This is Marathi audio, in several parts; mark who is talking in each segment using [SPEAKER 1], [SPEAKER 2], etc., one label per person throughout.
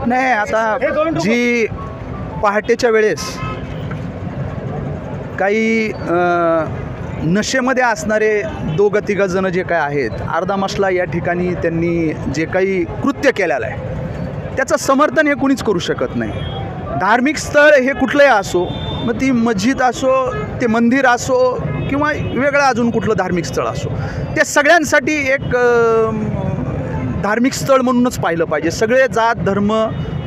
[SPEAKER 1] नाही, आता जी पहाटेच्या वेळेस काही नशेमध्ये असणारे दोघं तिघं जण जे काय आहेत, अर्धा मसला या ठिकाणी त्यांनी जे काही कृत्य केलेलं आहे त्याचं समर्थन हे कुणीच करू शकत नाही. धार्मिक स्थळ हे कुठलंही असो, मग ती मस्जिद असो, ते मंदिर असो किंवा वेगळं अजून कुठलं धार्मिक स्थळ असो, ते सगळ्यांसाठी एक धार्मिक स्थळ म्हणूनच पाहिलं पाहिजे. सगळे जात धर्म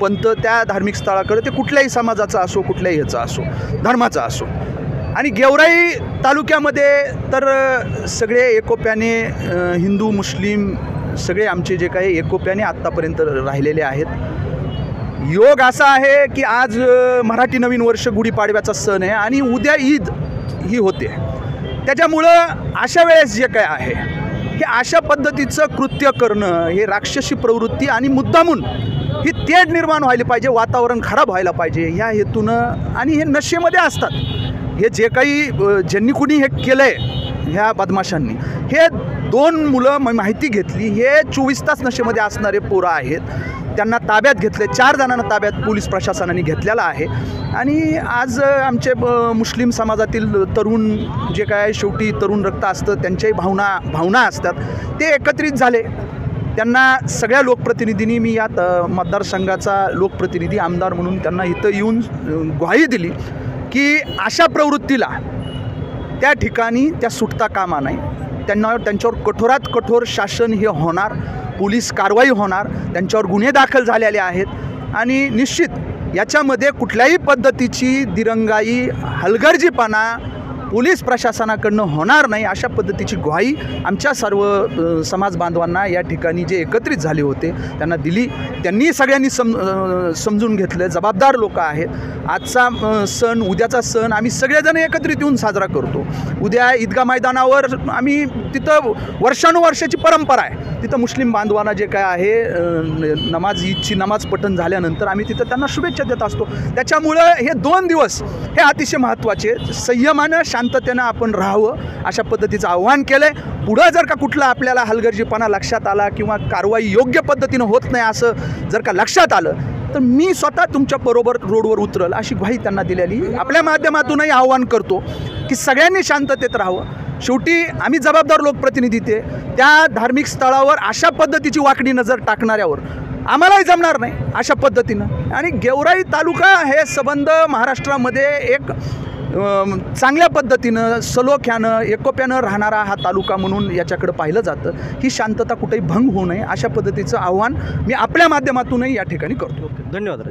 [SPEAKER 1] पंथ त्या धार्मिक स्थळाकडे, ते कुठल्याही समाजाचा असो, कुठल्याही ह्याचा असो, धर्माचा असो. आणि गेवराई तालुक्यामध्ये तर सगळे एकोप्याने हिंदू मुस्लिम सगळे आमचे जे काही एकोप्याने आत्तापर्यंत राहिलेले आहेत. योग असा आहे की आज मराठी नवीन वर्ष गुढीपाडव्याचा सण आहे आणि उद्या ईद ही होते. त्याच्यामुळं अशा वेळेस जे काय आहे की अशा पद्धतीचं कृत्य करणं हे राक्षसी प्रवृत्ती आणि मुद्दामून ही तेढ निर्माण व्हायला पाहिजे, वातावरण खराब व्हायला पाहिजे ह्या हेतूनं. आणि हे नशेमध्ये असतात, हे जे काही ज्यांनी कुणी हे केलं आहे ह्या बदमाशांनी, हे 2 मुलं माहिती घेतली, हे 24 तास नशेमध्ये असणारे पोरं आहेत. त्यांना ताब्यात घेतले, 4 जणांना ताब्यात पोलीस प्रशासनाने घेतलेला आहे. आणि आज आमचे मुस्लिम समाजातील तरुण जे काय, शेवटी तरुण रक्त असतं, त्यांच्याही भावना असतात, ते एकत्रित झाले. त्यांना सगळ्या लोकप्रतिनिधींनी, मी यात मतदारसंघाचा लोकप्रतिनिधी आमदार म्हणून त्यांना इथं येऊन ग्वाही दिली की अशा प्रवृत्तीला त्या ठिकाणी त्या सुटता कामा नाही. त्यांच्यावर कठोरात कठोर शासन हे होणार, पोलीस कारवाई होणार, त्यांच्यावर गुन्हे दाखल झालेले आहेत. आणि निश्चित याच्यामध्ये कुठल्याही पद्धतीची दिरंगाई, हलगर्जीपणा पोलीस प्रशासनाकडनं होणार नाही, अशा पद्धतीची ग्वाही आमच्या सर्व समाज बांधवांना या ठिकाणी जे एकत्रित झाले होते त्यांना दिली. त्यांनी सगळ्यांनी समजून घेतलं, जबाबदार लोक आहेत. आजचा सण, उद्याचा सण आम्ही सगळेजण एकत्रित येऊन साजरा करतो. उद्या ईदगाह मैदानावर आम्ही, तिथं वर्षानुवर्षाची परंपरा आहे, तिथं मुस्लिम बांधवांना जे काय आहे ईदची नमाज पठण झाल्यानंतर आम्ही तिथं त्यांना शुभेच्छा देत असतो. त्याच्यामुळं हे 2 दिवस हे अतिशय महत्त्वाचे, संयमानं शांततेनं आपण राहावं अशा पद्धतीचं आव्हान केलं आहे. पुढं जर का कुठला आपल्याला हलगर्जीपणा लक्षात आला किंवा कारवाई योग्य पद्धतीनं होत नाही असं जर का लक्षात आलं तर मी स्वतः तुमच्याबरोबर रोडवर उतरल अशी ग्वाही त्यांना दिलेली. आपल्या माध्यमातूनही आव्हान करतो की सगळ्यांनी शांततेत राहावं. शेवटी आम्ही जबाबदार लोकप्रतिनिधी, ते त्या धार्मिक स्थळावर अशा पद्धतीची वाकडी नजर टाकणाऱ्यावर आम्हालाही जमणार नाही अशा पद्धतीनं. आणि गेवराई तालुका हे संबंध महाराष्ट्रामध्ये एक चांगल्या पद्धतीनं, सलोख्यानं, एकोप्यानं राहणारा हा तालुका म्हणून याच्याकडं पाहिलं जातं. ही शांतता कुठेही भंग होऊ नये अशा पद्धतीचं आव्हान मी आपल्या माध्यमातूनही या ठिकाणी करतो.
[SPEAKER 2] धन्यवाद.